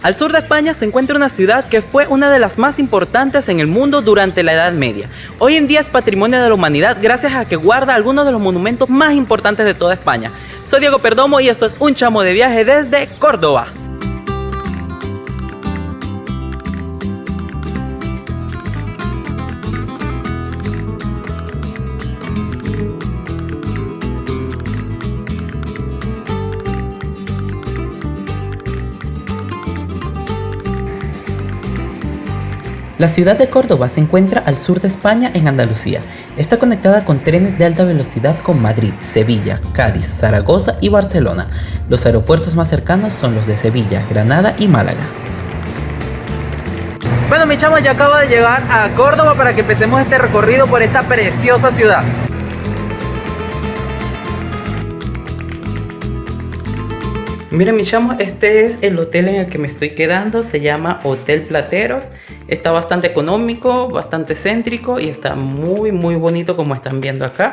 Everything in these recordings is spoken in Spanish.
Al sur de España se encuentra una ciudad que fue una de las más importantes en el mundo durante la Edad Media. Hoy en día es patrimonio de la humanidad gracias a que guarda algunos de los monumentos más importantes de toda España. Soy Diego Perdomo y esto es Un Chamo de Viaje desde Córdoba. La ciudad de Córdoba se encuentra al sur de España, en Andalucía. Está conectada con trenes de alta velocidad con Madrid, Sevilla, Cádiz, Zaragoza y Barcelona. Los aeropuertos más cercanos son los de Sevilla, Granada y Málaga. Bueno, mi chamo, ya acabo de llegar a Córdoba para que empecemos este recorrido por esta preciosa ciudad. Miren, mi chamo, este es el hotel en el que me estoy quedando. Se llama Hotel Plateros. Está bastante económico, bastante céntrico y está muy bonito, como están viendo acá.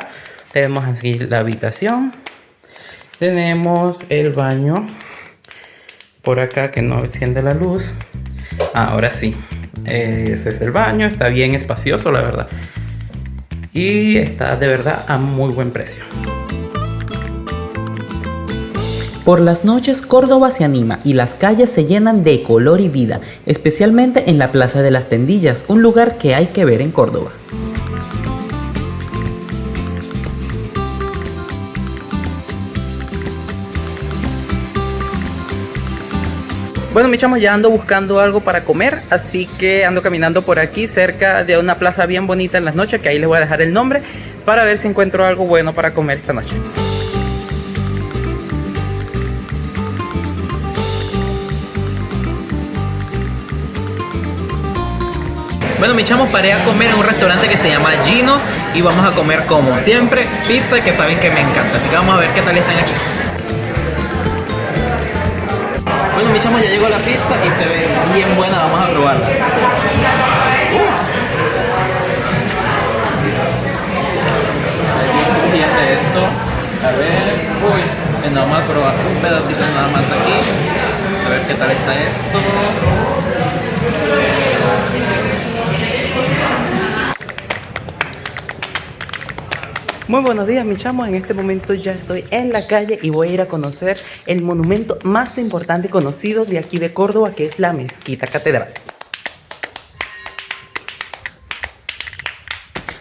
Tenemos así la habitación. Tenemos el baño por acá que no enciende la luz. Ahora sí, ese es el baño. Está bien espacioso, la verdad. Y está de verdad a muy buen precio. Por las noches Córdoba se anima y las calles se llenan de color y vida, especialmente en la Plaza de las Tendillas, un lugar que hay que ver en Córdoba. Bueno, mi chamo, ya ando buscando algo para comer, así que ando caminando por aquí cerca de una plaza bien bonita en las noches, que ahí les voy a dejar el nombre, para ver si encuentro algo bueno para comer esta noche. Bueno, mi chamo, paré a comer en un restaurante que se llama Gino's y vamos a comer, como siempre, pizza, que saben que me encanta. Así que vamos a ver qué tal están aquí. Bueno, mi chamo, ya llegó la pizza y se ve bien buena. Vamos a probarla. Bien crujiente esto. A ver, vamos a probar un pedacito nada más aquí. A ver qué tal está esto. Muy buenos días, mis chamos. En este momento ya estoy en la calle y voy a ir a conocer el monumento más importante y conocido de aquí de Córdoba, que es la Mezquita Catedral.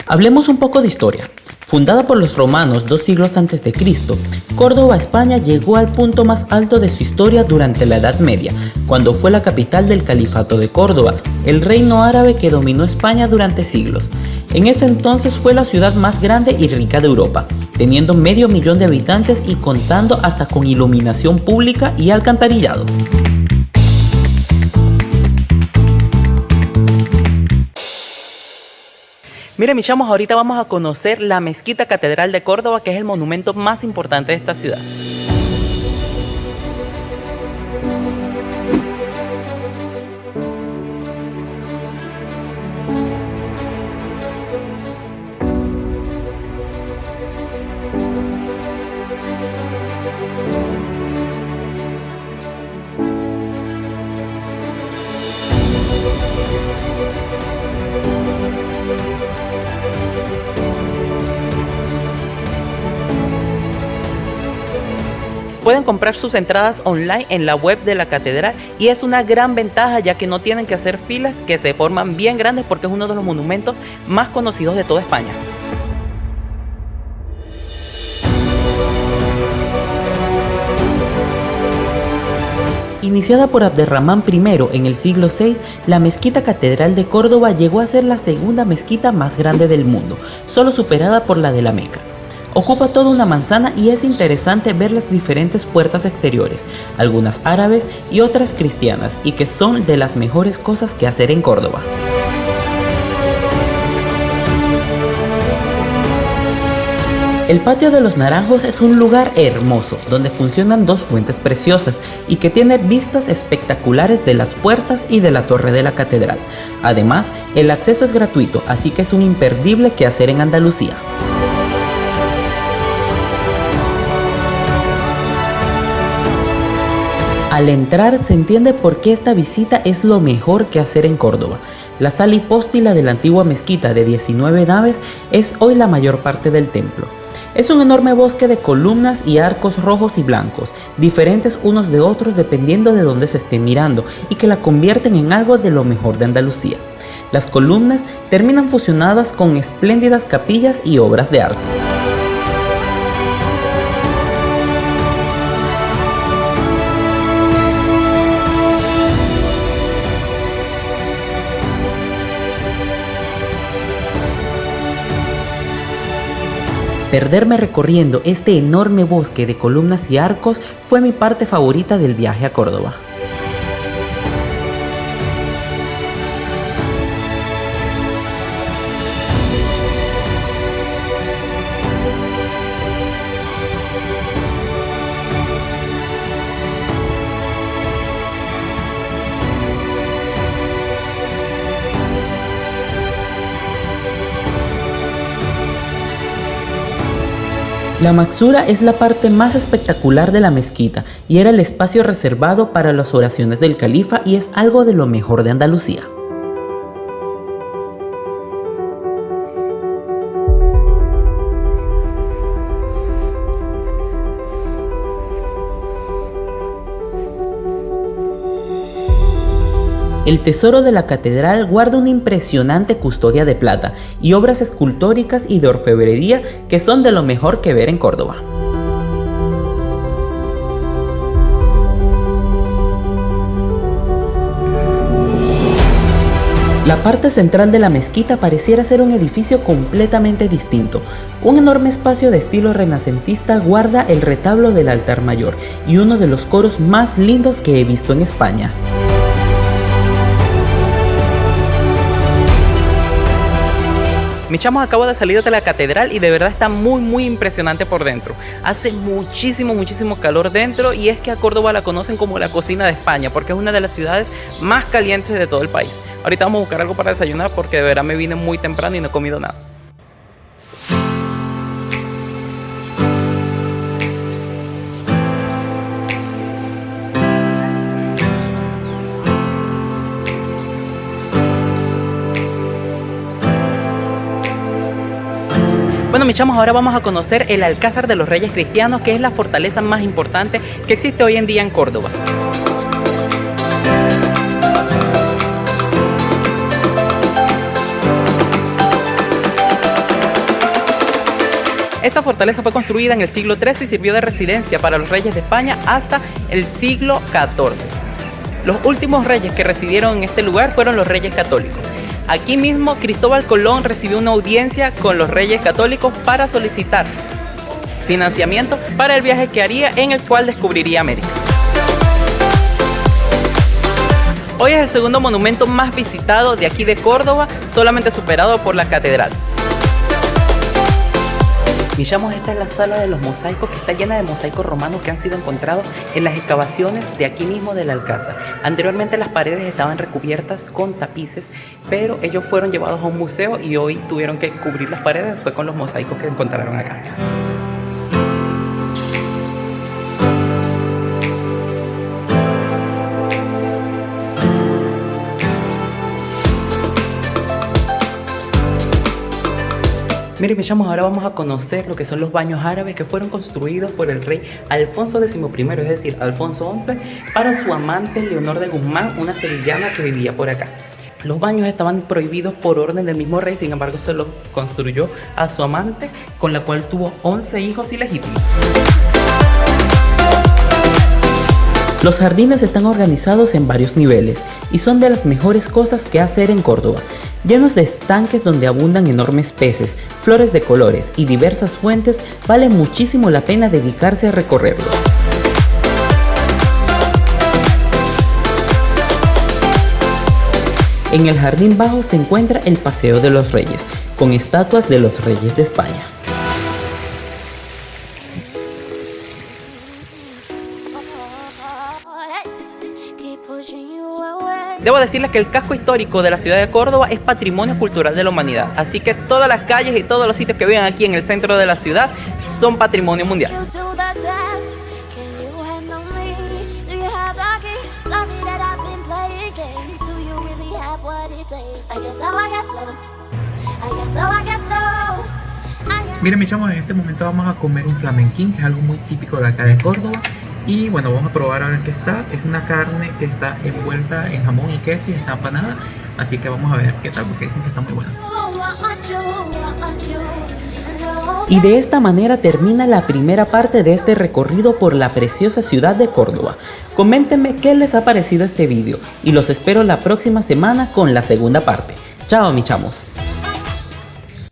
Hablemos un poco de historia. Fundada por los romanos 2 siglos antes de Cristo, Córdoba, España, llegó al punto más alto de su historia durante la Edad Media, cuando fue la capital del Califato de Córdoba, el reino árabe que dominó España durante siglos. En ese entonces fue la ciudad más grande y rica de Europa, teniendo 500.000 de habitantes y contando hasta con iluminación pública y alcantarillado. Miren, mis chamos, ahorita vamos a conocer la Mezquita Catedral de Córdoba, que es el monumento más importante de esta ciudad. Pueden comprar sus entradas online en la web de la catedral y es una gran ventaja, ya que no tienen que hacer filas que se forman bien grandes, porque es uno de los monumentos más conocidos de toda España. Iniciada por Abderramán I en el siglo VI, la Mezquita Catedral de Córdoba llegó a ser la segunda mezquita más grande del mundo, solo superada por la de la Meca. Ocupa toda una manzana y es interesante ver las diferentes puertas exteriores, algunas árabes y otras cristianas, y que son de las mejores cosas que hacer en Córdoba. El Patio de los Naranjos es un lugar hermoso, donde funcionan 2 fuentes preciosas y que tiene vistas espectaculares de las puertas y de la torre de la catedral. Además, el acceso es gratuito, así que es un imperdible que hacer en Andalucía. Al entrar se entiende por qué esta visita es lo mejor que hacer en Córdoba. La sala hipóstila de la antigua mezquita de 19 naves es hoy la mayor parte del templo. Es un enorme bosque de columnas y arcos rojos y blancos, diferentes unos de otros dependiendo de dónde se esté mirando, y que la convierten en algo de lo mejor de Andalucía. Las columnas terminan fusionadas con espléndidas capillas y obras de arte. Perderme recorriendo este enorme bosque de columnas y arcos fue mi parte favorita del viaje a Córdoba. La Maxura es la parte más espectacular de la mezquita y era el espacio reservado para las oraciones del califa y es algo de lo mejor de Andalucía. El tesoro de la catedral guarda una impresionante custodia de plata y obras escultóricas y de orfebrería que son de lo mejor que ver en Córdoba. La parte central de la mezquita pareciera ser un edificio completamente distinto. Un enorme espacio de estilo renacentista guarda el retablo del altar mayor y uno de los coros más lindos que he visto en España. Mi chamo, acabo de salir de la catedral y de verdad está muy impresionante por dentro. Hace muchísimo calor dentro y es que a Córdoba la conocen como la cocina de España porque es una de las ciudades más calientes de todo el país. Ahorita vamos a buscar algo para desayunar porque de verdad me vine muy temprano y no he comido nada. Bueno, mis chamos, ahora vamos a conocer el Alcázar de los Reyes Cristianos, que es la fortaleza más importante que existe hoy en día en Córdoba. Esta fortaleza fue construida en el siglo XIII y sirvió de residencia para los reyes de España hasta el siglo XIV. Los últimos reyes que residieron en este lugar fueron los reyes católicos. Aquí mismo Cristóbal Colón recibió una audiencia con los reyes católicos para solicitar financiamiento para el viaje que haría, en el cual descubriría América. Hoy es el segundo monumento más visitado de aquí de Córdoba, solamente superado por la catedral. Miramos, esta es la sala de los mosaicos, que está llena de mosaicos romanos que han sido encontrados en las excavaciones de aquí mismo del Alcázar. Anteriormente las paredes estaban recubiertas con tapices, pero ellos fueron llevados a un museo y hoy tuvieron que cubrir las paredes, fue con los mosaicos que encontraron acá. Miren, mis chamos, ahora vamos a conocer lo que son los baños árabes que fueron construidos por el rey Alfonso XI, es decir, Alfonso XI, para su amante Leonor de Guzmán, una sevillana que vivía por acá. Los baños estaban prohibidos por orden del mismo rey, sin embargo se los construyó a su amante, con la cual tuvo 11 hijos ilegítimos. Los jardines están organizados en varios niveles y son de las mejores cosas que hacer en Córdoba, llenos de estanques donde abundan enormes peces, flores de colores y diversas fuentes. Vale muchísimo la pena dedicarse a recorrerlos. En el jardín bajo se encuentra el Paseo de los Reyes, con estatuas de los reyes de España. Debo decirles que el casco histórico de la ciudad de Córdoba es patrimonio cultural de la humanidad, así que todas las calles y todos los sitios que vean aquí en el centro de la ciudad son patrimonio mundial. Miren, mis chamos, en este momento vamos a comer un flamenquín, que es algo muy típico de acá de Córdoba. Y bueno, vamos a probar a ver qué está. Es una carne que está envuelta en jamón y queso y está empanada. Así que vamos a ver qué tal, porque dicen que está muy buena. Y de esta manera termina la primera parte de este recorrido por la preciosa ciudad de Córdoba. Coméntenme qué les ha parecido este vídeo y los espero la próxima semana con la segunda parte. Chao, mis chamos.